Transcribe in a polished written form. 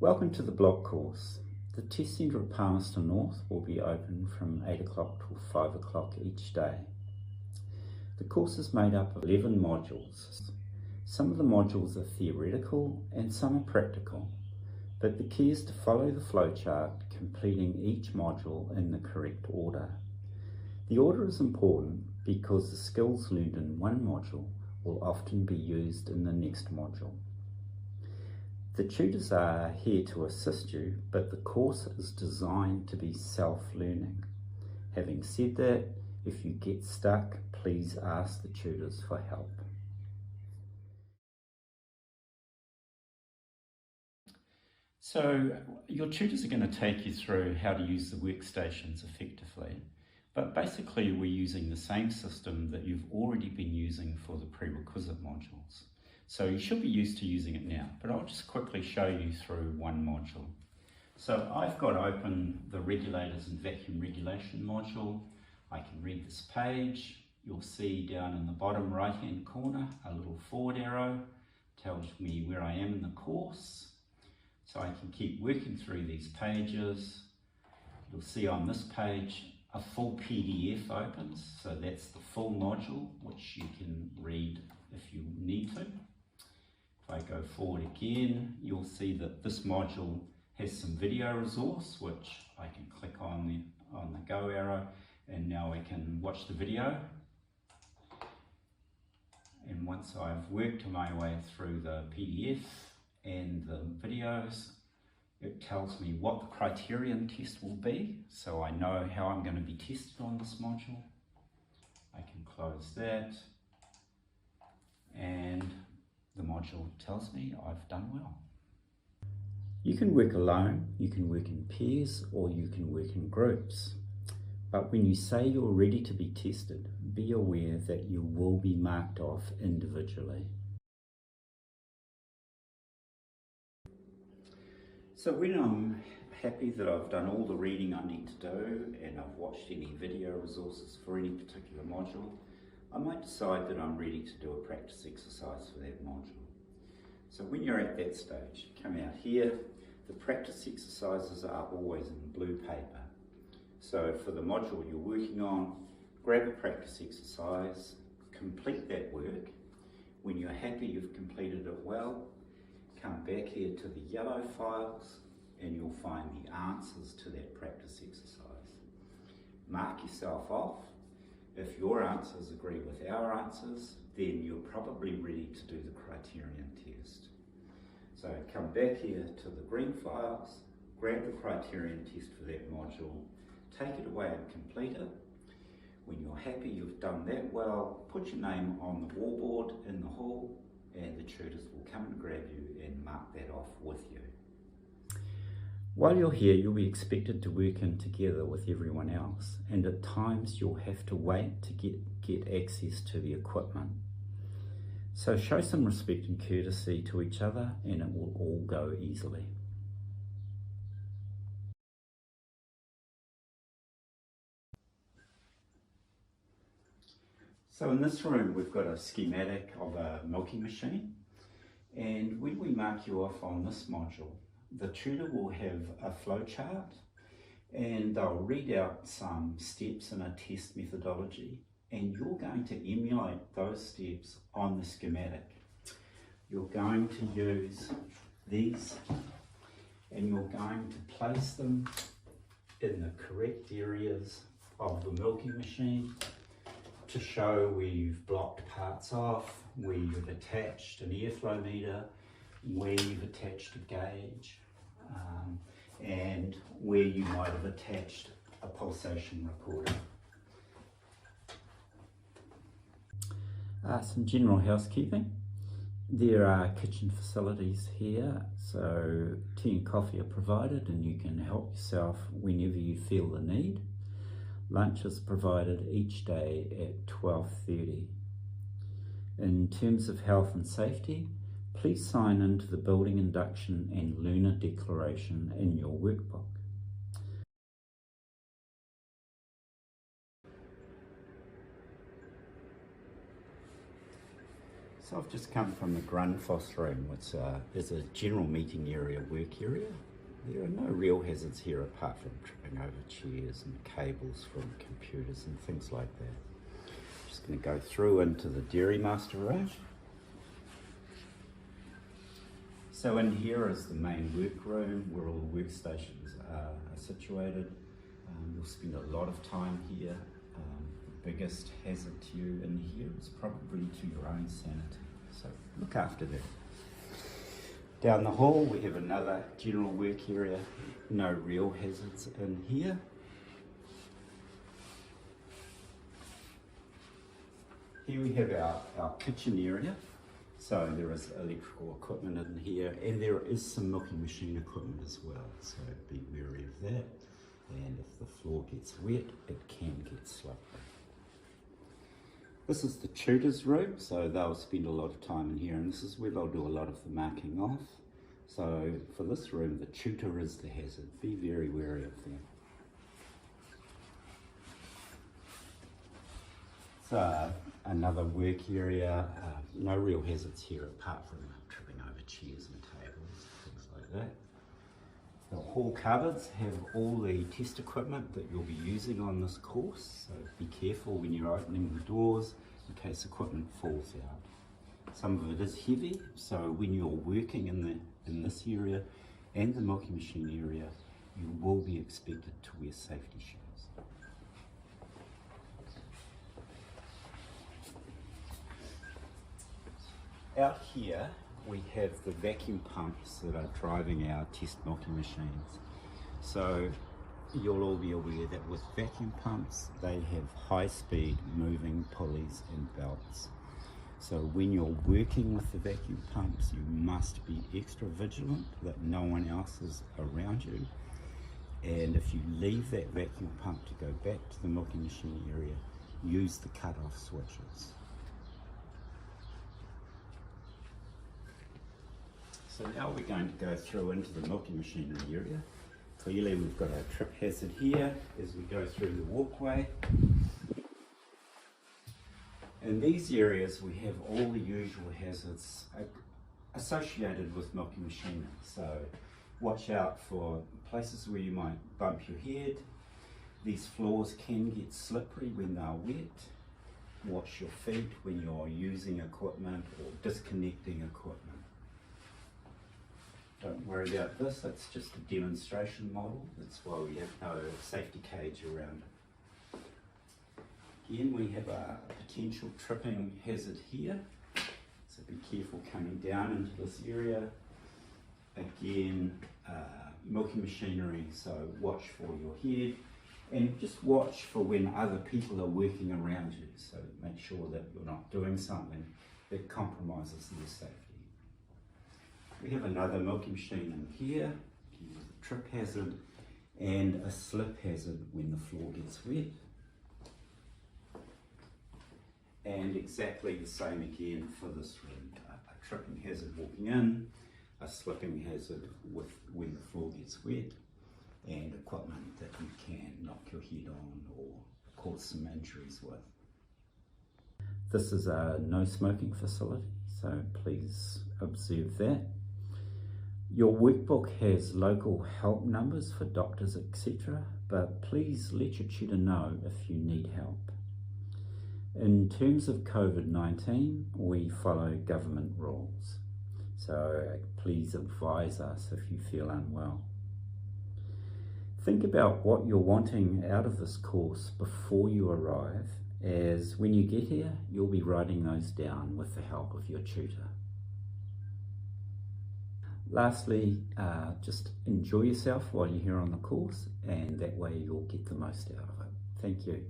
Welcome to the block course. The test centre at Palmerston North will be open from 8 o'clock till 5 o'clock each day. The course is made up of 11 modules. Some of the modules are theoretical and some are practical, but the key is to follow the flowchart, completing each module in the correct order. The order is important because the skills learned in one module will often be used in the next module. The tutors are here to assist you, but the course is designed to be self-learning. Having said that, if you get stuck, please ask the tutors for help. So your tutors are going to take you through how to use the workstations effectively, but basically we're using the same system that you've already been using for the prerequisite modules. So you should be used to using it now, but I'll just quickly show you through one module. So I've got open the regulators and vacuum regulation module. I can read this page. You'll see down in the bottom right hand corner a little forward arrow, tells me where I am in the course. So I can keep working through these pages. You'll see on this page a full PDF opens, so that's the full module which you can read if you need to. If I go forward again, you'll see that this module has some video resource which I can click on the go arrow, and now I can watch the video. And once I've worked my way through the PDF and the videos, it tells me what the criterion test will be, so I know how I'm going to be tested on this module. I can close that, and the module tells me I've done well. You can work alone, you can work in pairs, or you can work in groups. But when you say you're ready to be tested, be aware that you will be marked off individually. So when I'm happy that I've done all the reading I need to do and I've watched any video resources for any particular module, I might decide that I'm ready to do a practice exercise for that module. So when you're at that stage, come out here. The practice exercises are always in blue paper. So for the module you're working on, grab a practice exercise, complete that work. When you're happy you've completed it well, come back here to the yellow files and you'll find the answers to that practice exercise. Mark yourself off. If your answers agree with our answers, then you're probably ready to do the criterion test. So come back here to the green files, grab the criterion test for that module, take it away and complete it. When you're happy you've done that well, put your name on the wallboard in the hall and the tutors will come and grab you and mark that off with you. While you're here, you'll be expected to work in together with everyone else, and at times you'll have to wait to get access to the equipment. So show some respect and courtesy to each other and it will all go easily. So in this room we've got a schematic of a milking machine, and when we mark you off on this module, the tutor will have a flow chart and they'll read out some steps in a test methodology, and you're going to emulate those steps on the schematic. You're going to use these and you're going to place them in the correct areas of the milking machine to show where you've blocked parts off, where you've attached an airflow meter, where you've attached a gauge, and where you might have attached a pulsation recorder. Some general housekeeping. There are kitchen facilities here, so tea and coffee are provided and you can help yourself whenever you feel the need. Lunch is provided each day at 12:30. In terms of health and safety, please sign into the building induction and learner declaration in your workbook. So I've just come from the Grundfos room, which is a general meeting area, work area. There are no real hazards here apart from tripping over chairs and cables from computers and things like that. Just going to go through into the Dairy Master room. So in here is the main work room where all the workstations are situated. You'll spend a lot of time here. The biggest hazard to you in here is probably to your own sanity. So look after that. Down the hall we have another general work area. No real hazards in here. Here we have our kitchen area. So there is electrical equipment in here, and there is some milking machine equipment as well, so be wary of that. And if the floor gets wet, it can get slippery. This is the tutor's room, so they'll spend a lot of time in here, and this is where they'll do a lot of the marking off. So for this room, the tutor is the hazard. Be very wary of them. So another work area, no real hazards here apart from tripping over chairs and tables, things like that. The hall cupboards have all the test equipment that you'll be using on this course, so be careful when you're opening the doors in case equipment falls out. Some of it is heavy, so when you're working in this area and the milking machine area, you will be expected to wear safety shoes. Out here we have the vacuum pumps that are driving our test milking machines. So you'll all be aware that with vacuum pumps they have high-speed moving pulleys and belts. So when you're working with the vacuum pumps, you must be extra vigilant that no one else is around you. And if you leave that vacuum pump to go back to the milking machine area, use the cut-off switches. So now we're going to go through into the milking machinery area. Clearly we've got our trip hazard here as we go through the walkway. In these areas we have all the usual hazards associated with milking machinery. So watch out for places where you might bump your head. These floors can get slippery when they're wet. Wash your feet when you're using equipment or disconnecting equipment. Don't worry about this, it's just a demonstration model. That's why we have no safety cage around it. Again, we have a potential tripping hazard here. So be careful coming down into this area. Again, milking machinery, so watch for your head. And just watch for when other people are working around you. So make sure that you're not doing something that compromises their safety. We have another milking machine in here, a trip hazard and a slip hazard when the floor gets wet. And exactly the same again for this room, a tripping hazard walking in, a slipping hazard when the floor gets wet, and equipment that you can knock your head on or cause some injuries with. This is a no smoking facility, so please observe that. Your workbook has local help numbers for doctors, etc., but please let your tutor know if you need help. In terms of COVID-19, we follow government rules, so please advise us if you feel unwell. Think about what you're wanting out of this course before you arrive, as when you get here, you'll be writing those down with the help of your tutor. Lastly, just enjoy yourself while you're here on the course, and that way you'll get the most out of it. Thank you.